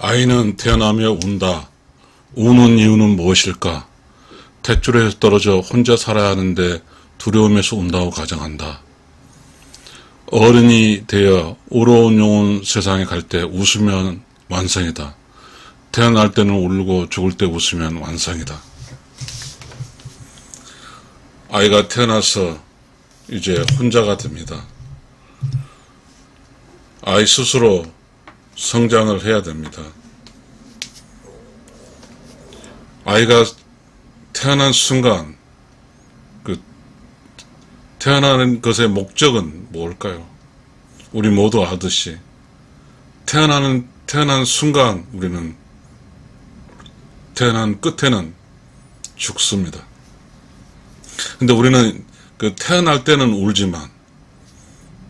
아이는 태어나며 운다. 우는 이유는 무엇일까? 탯줄에서 떨어져 혼자 살아야 하는데 두려움에서 운다고 가정한다. 어른이 되어 우러운 영혼 세상에 갈 때 웃으면 완성이다. 태어날 때는 울고 죽을 때 웃으면 완성이다. 아이가 태어나서 이제 혼자가 됩니다. 아이 스스로 성장을 해야 됩니다. 아이가 태어난 순간 태어나는 것의 목적은 뭘까요? 우리 모두 아듯이 태어난 순간 우리는 태어난 끝에는 죽습니다. 근데 우리는 태어날 때는 울지만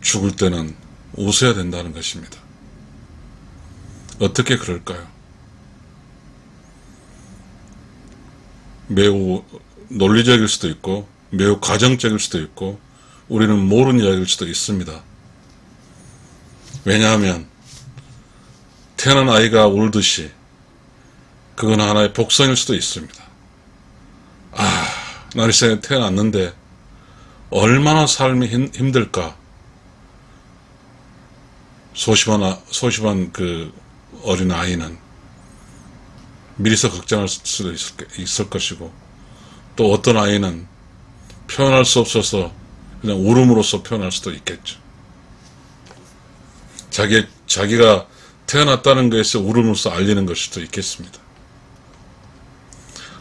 죽을 때는 웃어야 된다는 것입니다. 어떻게 그럴까요? 매우 논리적일 수도 있고 매우 가정적일 수도 있고 우리는 모르는 이야기일 수도 있습니다. 왜냐하면 태어난 아이가 울듯이 그건 하나의 복선일 수도 있습니다. 난 이 세상에 태어났는데 얼마나 삶이 힘들까. 소심한 그 어린 아이는 미리서 걱정할 수도 있을 것이고, 또 어떤 아이는 표현할 수 없어서 그냥 울음으로써 표현할 수도 있겠죠. 자기가 태어났다는 것에서 울음으로써 알리는 것일 수도 있겠습니다.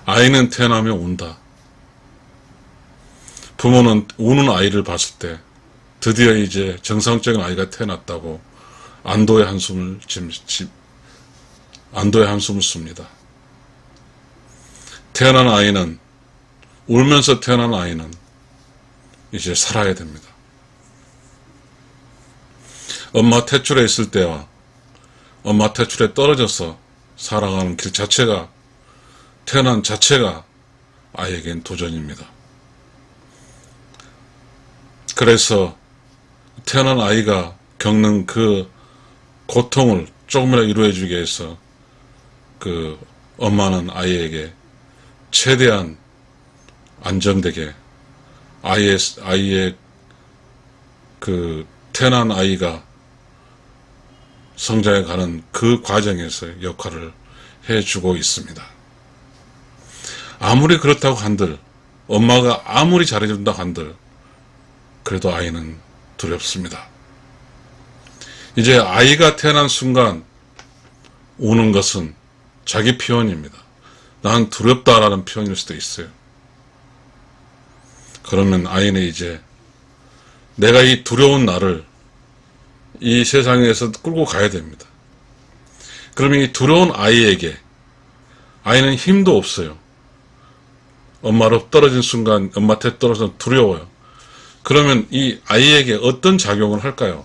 아이는 태어나며 운다. 부모는 우는 아이를 봤을 때 드디어 이제 정상적인 아이가 태어났다고 안도의 한숨을 씁니다. 울면서 태어난 아이는 이제 살아야 됩니다. 엄마 탯줄에 있을 때와 엄마 탯줄에 떨어져서 살아가는 길 자체가, 태어난 자체가 아이에겐 도전입니다. 그래서 태어난 아이가 겪는 그 고통을 조금이라도 이루어주기 위해서 그 엄마는 아이에게 최대한 안정되게 아이의 그 태어난 아이가 성장해 가는 그 과정에서 역할을 해주고 있습니다. 아무리 그렇다고 한들, 엄마가 아무리 잘해준다고 한들 그래도 아이는 두렵습니다. 이제 아이가 태어난 순간 우는 것은 자기 표현입니다. 난 두렵다라는 표현일 수도 있어요. 그러면 아이는 이제 내가 이 두려운 나를 이 세상에서 끌고 가야 됩니다. 그러면 이 두려운 아이에게, 아이는 힘도 없어요. 엄마로 떨어진 순간 엄마한테 떨어져서 두려워요. 그러면 이 아이에게 어떤 작용을 할까요?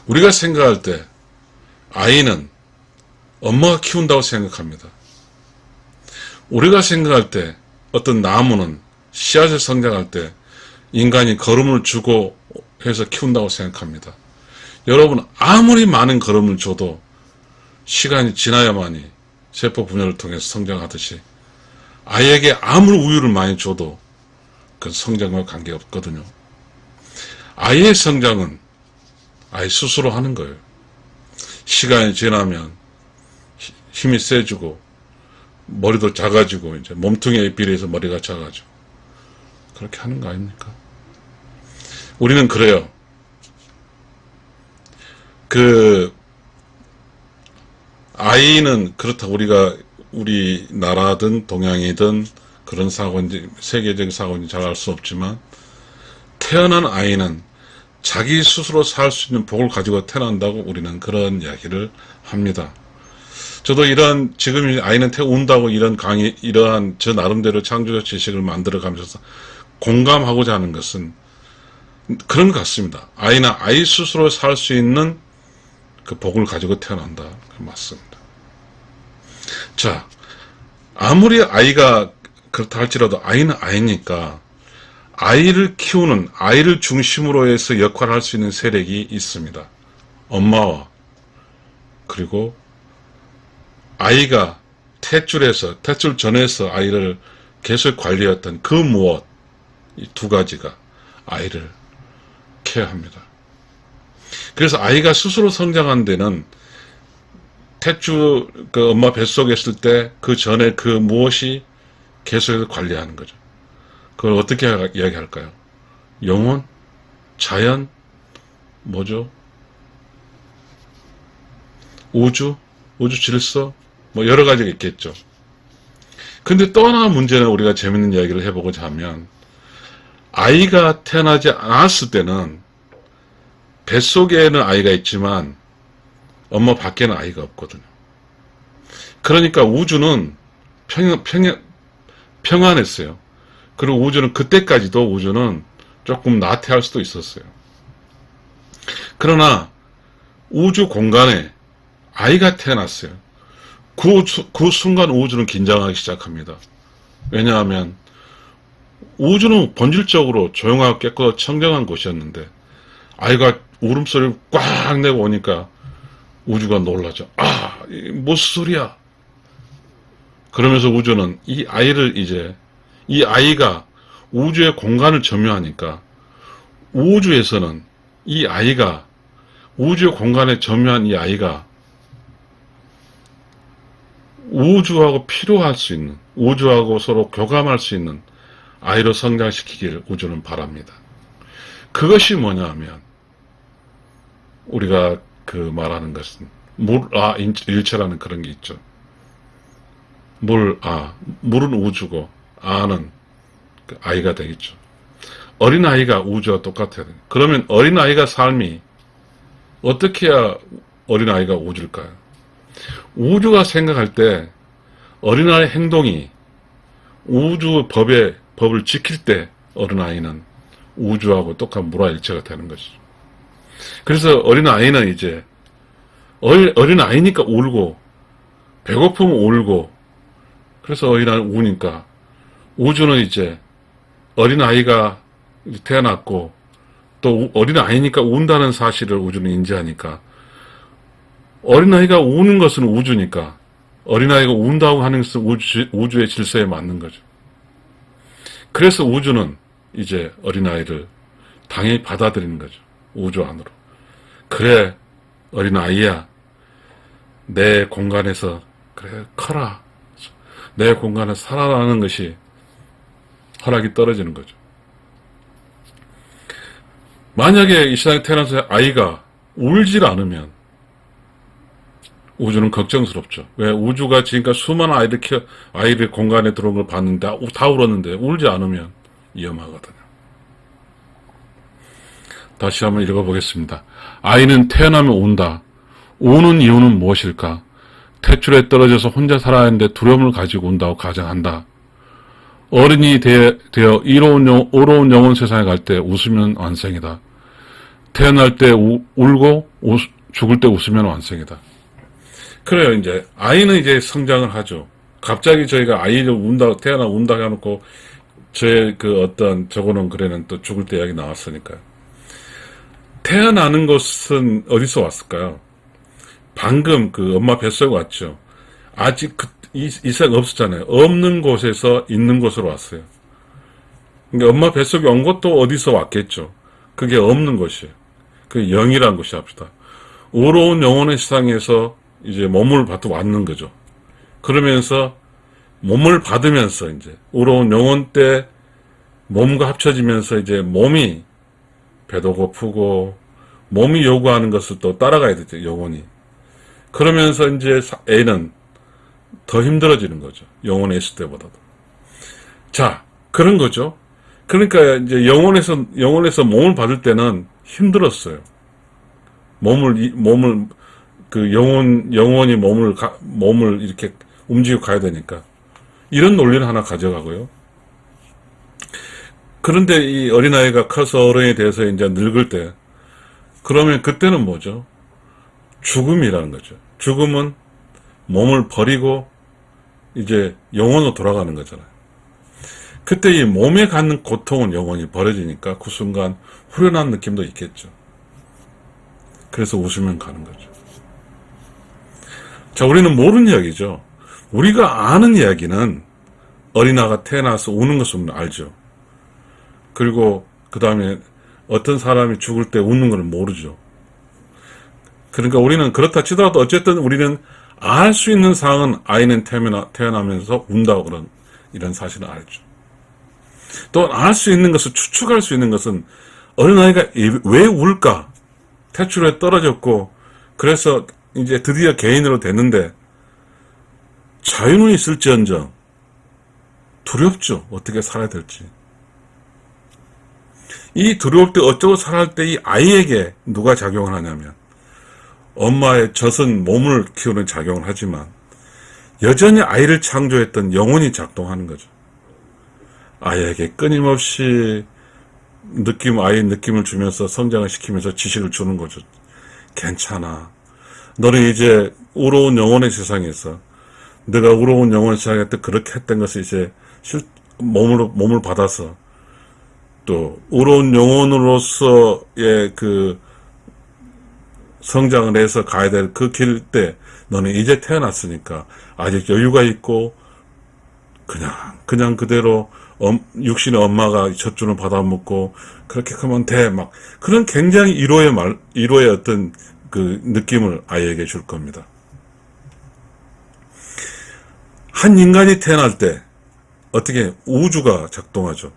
우리가 생각할 때 아이는 엄마가 키운다고 생각합니다. 우리가 생각할 때 어떤 나무는 씨앗을 성장할 때 인간이 거름을 주고 해서 키운다고 생각합니다. 여러분, 아무리 많은 거름을 줘도 시간이 지나야만이 세포 분열을 통해서 성장하듯이 아이에게 아무리 우유를 많이 줘도 그 성장과 관계없거든요. 아이의 성장은 아이 스스로 하는 거예요. 시간이 지나면 힘이 세지고 머리도 작아지고 이제 몸통에 비례해서 머리가 작아지고 그렇게 하는 거 아닙니까? 우리는 그래요. 아이는 그렇다고 우리나라든 동양이든 그런 사고인지 세계적인 사고인지 잘 알 수 없지만 태어난 아이는 자기 스스로 살 수 있는 복을 가지고 태어난다고 우리는 그런 이야기를 합니다. 저도 지금 아이는 운다고 이러한 저 나름대로 창조적 지식을 만들어가면서 공감하고자 하는 것은 그런 것 같습니다. 아이는 아이 스스로 살 수 있는 그 복을 가지고 태어난다. 맞습니다. 자, 아무리 아이가 그렇다 할지라도 아이는 아이니까 아이를 키우는, 아이를 중심으로 해서 역할을 할 수 있는 세력이 있습니다. 엄마와 그리고 아이가 탯줄 전에서 아이를 계속 관리했던 그 무엇, 이 두 가지가 아이를 케어합니다. 그래서 아이가 스스로 성장한 데는 탯줄, 그 엄마 뱃속에 있을 때 그 전에 그 무엇이 계속해서 관리하는 거죠. 그걸 어떻게 이야기할까요? 영혼? 자연? 뭐죠? 우주? 우주 질서? 뭐 여러 가지가 있겠죠. 근데 또 하나 문제는 우리가 재밌는 이야기를 해보고자 하면, 아이가 태어나지 않았을 때는 뱃속에는 아이가 있지만 엄마 밖에는 아이가 없거든요. 그러니까 우주는 평안했어요. 그리고 우주는 그때까지도 우주는 조금 나태할 수도 있었어요. 그러나 우주 공간에 아이가 태어났어요. 그 순간 우주는 긴장하기 시작합니다. 왜냐하면 우주는 본질적으로 조용하고 깨끗하고 청정한 곳이었는데 아이가 울음소리를 꽉 내고 오니까 우주가 놀라죠. 아, 무슨 소리야? 그러면서 우주는 이 아이가 우주의 공간을 점유하니까 우주에서는 이 아이가 우주의 공간에 점유한 이 아이가 우주하고 필요할 수 있는, 우주하고 서로 교감할 수 있는 아이로 성장시키기를 우주는 바랍니다. 그것이 뭐냐 하면 우리가 그 말하는 것은 일체라는 그런 게 있죠. 물은 우주고 아는 그 아이가 되겠죠. 어린아이가 우주와 똑같아야 돼요. 그러면 어린아이가 삶이 어떻게 해야 어린아이가 우주일까요? 우주가 생각할 때 어린아이의 행동이 우주 법을 지킬 때 어린아이는 우주하고 똑같은 물화일체가 되는 것이죠. 그래서 어린아이는 이제 어린아이니까 울고 배고프면 울고 그래서 어린아이는 우니까 우주는 이제 어린아이가 태어났고 또 어린아이니까 운다는 사실을 우주는 인지하니까 어린아이가 우는 것은 우주니까 어린아이가 운다고 하는 것은 우주의 질서에 맞는 거죠. 그래서 우주는 이제 어린아이를 당연히 받아들이는 거죠. 우주 안으로. 그래, 어린아이야. 내 공간에서 그래 커라. 내 공간에 살아라는 것이 허락이 떨어지는 거죠. 만약에 이 세상에 태어나서 아이가 울질 않으면 우주는 걱정스럽죠. 왜? 우주가 지금까지 수많은 아이들 공간에 들어온 걸 봤는데 다 울었는데 울지 않으면 위험하거든요. 다시 한번 읽어보겠습니다. 아이는 태어나면 운다. 우는 이유는 무엇일까? 탯줄에 떨어져서 혼자 살아야 하는데 두려움을 가지고 운다고 가정한다. 어른이 되어 이로운 영혼 세상에 갈 때 웃으면 완성이다. 태어날 때 울고 죽을 때 웃으면 완성이다. 그래요. 이제 아이는 이제 성장을 하죠. 갑자기 저희가 아이를 태어나 운다 해놓고 저의 그 어떤 저거는 그래는 또 죽을 때 이야기 나왔으니까요. 태어나는 것은 어디서 왔을까요? 방금 그 엄마 뱃속에 왔죠. 아직 이 세상 없었잖아요. 없는 곳에서 있는 곳으로 왔어요. 그러니까 엄마 뱃속에 온 것도 어디서 왔겠죠. 그게 없는 것이에요. 그게 영이라는 것이 합시다. 의로운 영혼의 세상에서 이제 몸을 받고 왔는 거죠. 그러면서 몸을 받으면서 이제 의로운 영혼 때 몸과 합쳐지면서 이제 몸이 배도 고프고 몸이 요구하는 것을 또 따라가야 되죠. 영혼이. 그러면서 이제 애는 더 힘들어지는 거죠. 영혼에 있을 때보다도. 자, 그런 거죠. 그러니까 이제 영혼에서 몸을 받을 때는 힘들었어요. 그 영혼이 몸을 이렇게 움직이고 가야 되니까. 이런 논리를 하나 가져가고요. 그런데 이 어린아이가 커서 어른이 돼서 이제 늙을 때, 그러면 그때는 뭐죠? 죽음이라는 거죠. 죽음은 몸을 버리고 이제 영혼으로 돌아가는 거잖아요. 그때 이 몸에 갖는 고통은 영혼이 버려지니까 그 순간 후련한 느낌도 있겠죠. 그래서 웃으면 가는 거죠. 자, 우리는 모르는 이야기죠. 우리가 아는 이야기는 어린아가 태어나서 우는 것은 알죠. 그리고 그 다음에 어떤 사람이 죽을 때 웃는 걸 모르죠. 그러니까 우리는 그렇다 치더라도 어쨌든 우리는 알 수 있는 상황은 아이는 태어나면서 운다고 이런 사실을 알죠. 또 알 수 있는 것을 추측할 수 있는 것은 어린아이가 왜 울까? 태출에 떨어졌고 그래서 이제 드디어 개인으로 됐는데 자유는 있을지언정 두렵죠. 어떻게 살아야 될지. 이 두려울 때 어쩌고 살아야 때 이 아이에게 누가 작용을 하냐면 엄마의 젖은 몸을 키우는 작용을 하지만 여전히 아이를 창조했던 영혼이 작동하는 거죠. 아이에게 끊임없이 아이의 느낌을 주면서 성장을 시키면서 지식을 주는 거죠. 괜찮아. 너는 이제 우러운 영혼의 세상에서 내가 우러운 영혼의 세상에 때 그렇게 했던 것을 이제 몸을 받아서 또 우러운 영혼으로서의 그 성장을 해서 가야 될 그 길 때 너는 이제 태어났으니까 아직 여유가 있고 그냥 그대로 육신의 엄마가 젖줄을 받아먹고 그렇게 하면 돼. 막 그런 굉장히 위로의 어떤 그 느낌을 아이에게 줄 겁니다. 한 인간이 태어날 때 어떻게 우주가 작동하죠.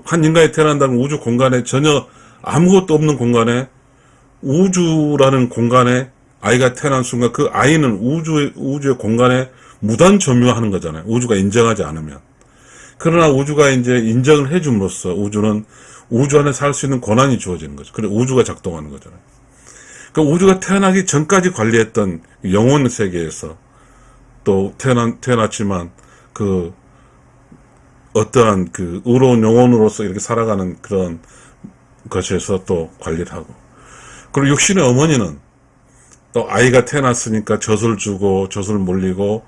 한 인간이 태어난다면 우주 공간에 전혀 아무것도 없는 공간에 우주라는 공간에 아이가 태어난 순간 그 아이는 우주의 공간에 무단 점유하는 거잖아요. 우주가 인정하지 않으면. 그러나 우주가 이제 인정을 해줌으로써 우주는 우주 안에 살 수 있는 권한이 주어지는 거죠. 그래서 우주가 작동하는 거잖아요. 그러니까 우주가 태어나기 전까지 관리했던 영혼 세계에서 또 태어났지만 그 어떠한 그 의로운 영혼으로서 이렇게 살아가는 그런 것에서 또 관리를 하고 그리고 육신의 어머니는 또 아이가 태어났으니까 젖을 주고 젖을 물리고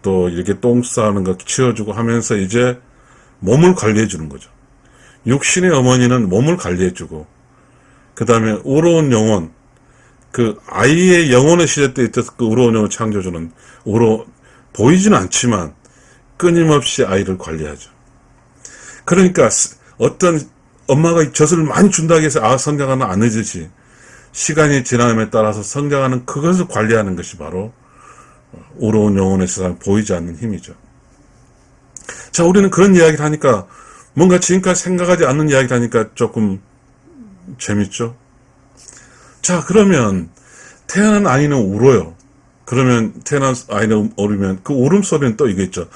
또 이렇게 똥 싸는 거 치워주고 하면서 이제 몸을 관리해 주는 거죠. 육신의 어머니는 몸을 관리해 주고 그 다음에 의로운 영혼 그 아이의 영혼의 시대 때 있던 그 의로운 영혼을 창조주는 보이지는 않지만 끊임없이 아이를 관리하죠. 그러니까 어떤 엄마가 젖을 많이 준다고 해서 성장하는 안 늦듯이 시간이 지남에 따라서 성장하는 그것을 관리하는 것이 바로 의로운 영혼의 세상 보이지 않는 힘이죠. 자, 우리는 그런 이야기를 하니까 뭔가 지금까지 생각하지 않는 이야기를 하니까 조금 재밌죠. 자, 그러면 태어난 아이는 울어요. 그러면 태어난 아이는 울으면 그 울음소리는 또 이거겠죠.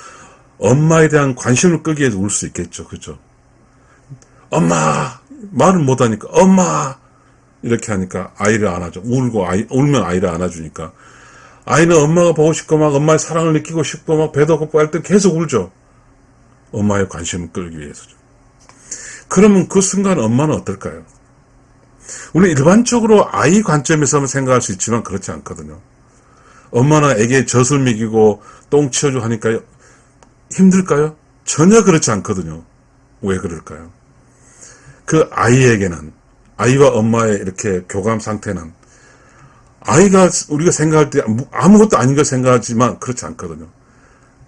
엄마에 대한 관심을 끄기 위해서 울 수 있겠죠. 그죠? 엄마! 말을 못하니까 엄마! 이렇게 하니까 아이를 안아줘. 울면 아이를 안아주니까 아이는 엄마가 보고 싶고 막 엄마의 사랑을 느끼고 싶고 막 배도 고프고 할 때 계속 울죠. 엄마의 관심을 끌기 위해서죠. 그러면 그 순간 엄마는 어떨까요? 우리 일반적으로 아이 관점에서만 생각할 수 있지만 그렇지 않거든요. 엄마나 애기의 젖을 먹이고 똥 치워주고 하니까 힘들까요? 전혀 그렇지 않거든요. 왜 그럴까요? 그 아이와 엄마의 이렇게 교감 상태는 아이가 우리가 생각할 때 아무것도 아닌 걸 생각하지만 그렇지 않거든요.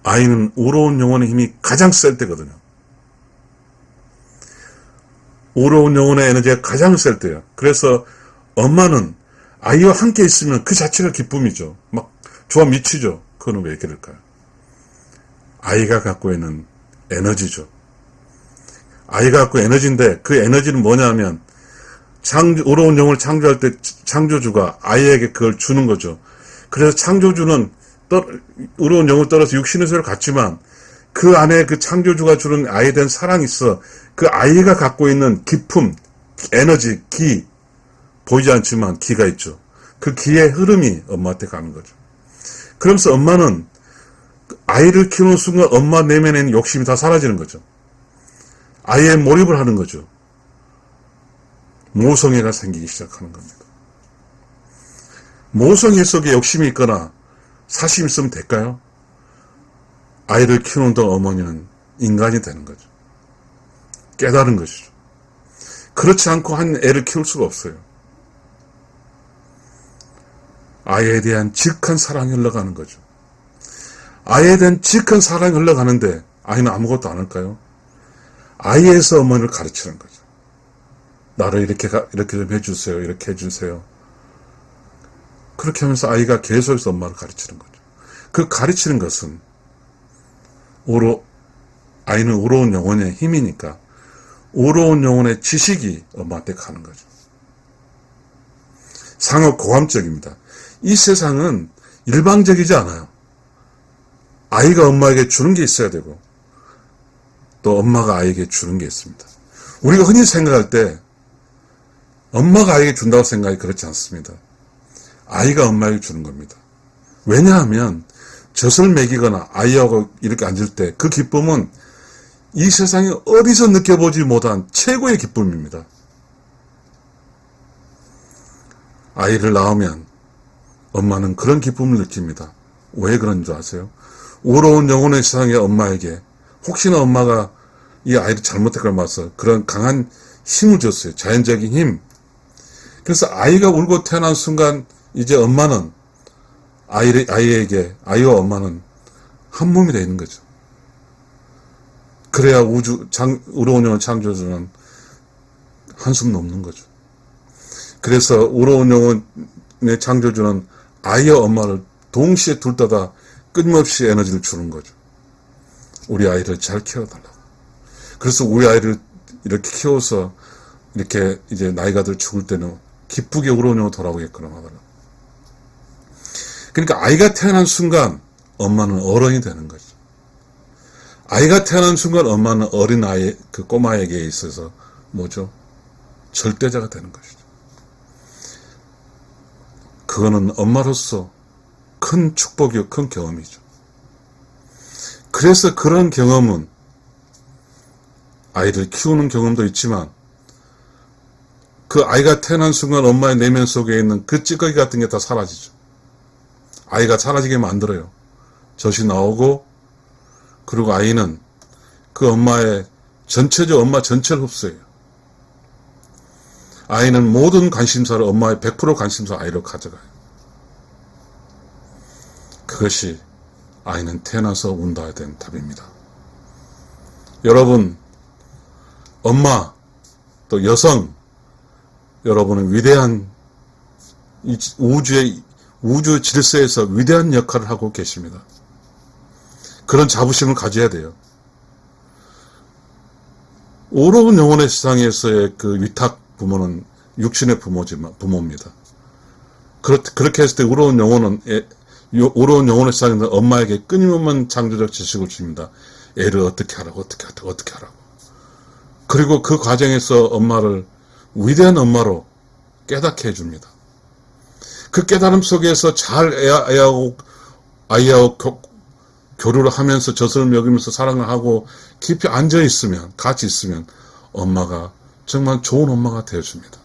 아이는 의로운 영혼의 힘이 가장 셀 때거든요. 의로운 영혼의 에너지가 가장 셀 때예요. 그래서 엄마는 아이와 함께 있으면 그 자체가 기쁨이죠. 막 좋아 미치죠. 그건 왜 그럴까요? 아이가 갖고 있는 에너지죠. 아이가 갖고 에너지인데 그 에너지는 뭐냐면 의로운 영혼을 창조할 때 창조주가 아이에게 그걸 주는 거죠. 그래서 창조주는 의로운 영혼을 떨어서 육신의 세를 갖지만 그 안에 그 창조주가 주는 아이에 대한 사랑이 있어. 그 아이가 갖고 있는 기품, 에너지, 기, 보이지 않지만 기가 있죠. 그 기의 흐름이 엄마한테 가는 거죠. 그러면서 엄마는 아이를 키우는 순간 엄마 내면에 있는 욕심이 다 사라지는 거죠. 아이에 몰입을 하는 거죠. 모성애가 생기기 시작하는 겁니다. 모성애 속에 욕심이 있거나 사심이 있으면 될까요? 아이를 키우는 동안 어머니는 인간이 되는 거죠. 깨달은 것이죠. 그렇지 않고 한 애를 키울 수가 없어요. 아이에 대한 지극한 사랑이 흘러가는 거죠. 아이에 대한 지극한 사랑이 흘러가는데 아이는 아무것도 안 할까요? 아이에서 어머니를 가르치는 거죠. 나를 이렇게 좀 해주세요. 이렇게 해주세요. 그렇게 하면서 아이가 계속해서 엄마를 가르치는 거죠. 그 가르치는 것은 아이는 우러운 영혼의 힘이니까 우러운 영혼의 지식이 엄마한테 가는 거죠. 상호고함적입니다. 이 세상은 일방적이지 않아요. 아이가 엄마에게 주는 게 있어야 되고 또 엄마가 아이에게 주는 게 있습니다. 우리가 흔히 생각할 때 엄마가 아이에게 준다고 생각이 그렇지 않습니다. 아이가 엄마에게 주는 겁니다. 왜냐하면 젖을 먹이거나 아이하고 이렇게 앉을 때 그 기쁨은 이 세상에 어디서 느껴보지 못한 최고의 기쁨입니다. 아이를 낳으면 엄마는 그런 기쁨을 느낍니다. 왜 그런 줄 아세요? 우러운 영혼의 세상의 엄마에게 혹시나 엄마가 이 아이를 잘못했거나 말서 그런 강한 힘을 줬어요. 자연적인 힘. 그래서 아이가 울고 태어난 순간 이제 엄마는 아이와 엄마는 한 몸이 되는 거죠. 그래야 우러운 영혼을 창조주는 한숨 넘는 거죠. 그래서 우러운 영혼의 창조주는 아이와 엄마를 동시에 둘 다 끊임없이 에너지를 주는 거죠. 우리 아이를 잘 키워달라고. 그래서 우리 아이를 이렇게 키워서 이렇게 이제 나이가 들 죽을 때는 기쁘게 우러운 영혼 돌아오게끔 하더라고요. 그러니까 아이가 태어난 순간 엄마는 어른이 되는 거죠. 아이가 태어난 순간 엄마는 어린아이, 그 꼬마에게 있어서 뭐죠? 절대자가 되는 것이죠. 그거는 엄마로서 큰 축복이요, 큰 경험이죠. 그래서 그런 경험은 아이를 키우는 경험도 있지만 그 아이가 태어난 순간 엄마의 내면 속에 있는 그 찌꺼기 같은 게 다 사라지죠. 아이가 사라지게 만들어요. 젖이 나오고 그리고 아이는 그 엄마의 엄마 전체를 흡수해요. 아이는 모든 관심사를 엄마의 100% 관심사 아이로 가져가요. 그것이 아이는 태어나서 운다야 되는 답입니다. 여러분, 엄마, 또 여성, 여러분은 위대한 우주 질서에서 위대한 역할을 하고 계십니다. 그런 자부심을 가져야 돼요. 어려운 영혼의 세상에서의 그 위탁 부모는 육신의 부모입니다. 그렇게 했을 때 어려운 영혼의 세상에서 엄마에게 끊임없는 창조적 지식을 줍니다. 애를 어떻게 하라고. 그리고 그 과정에서 엄마를 위대한 엄마로 깨닫게 해줍니다. 그 깨달음 속에서 잘 아이하고 교류를 하면서 젖을 먹이면서 사랑을 하고 깊이 앉아있으면, 같이 있으면 엄마가 정말 좋은 엄마가 되어줍니다.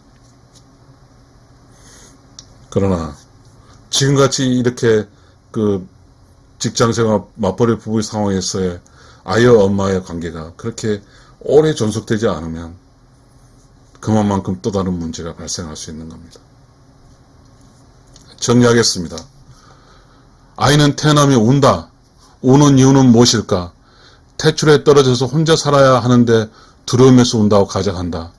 그러나 지금같이 이렇게 그 직장생활 맞벌이 부부의 상황에서의 아이와 엄마의 관계가 그렇게 오래 존속되지 않으면 그만큼 또 다른 문제가 발생할 수 있는 겁니다. 정리하겠습니다. 아이는 태어나면 운다. 우는 이유는 무엇일까? 태출에 떨어져서 혼자 살아야 하는데 두려움에서 운다고 가정한다.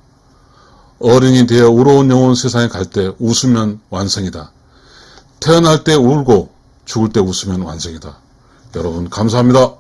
어른이 되어 우러운 영혼 세상에 갈 때 웃으면 완성이다. 태어날 때 울고 죽을 때 웃으면 완성이다. 여러분 감사합니다.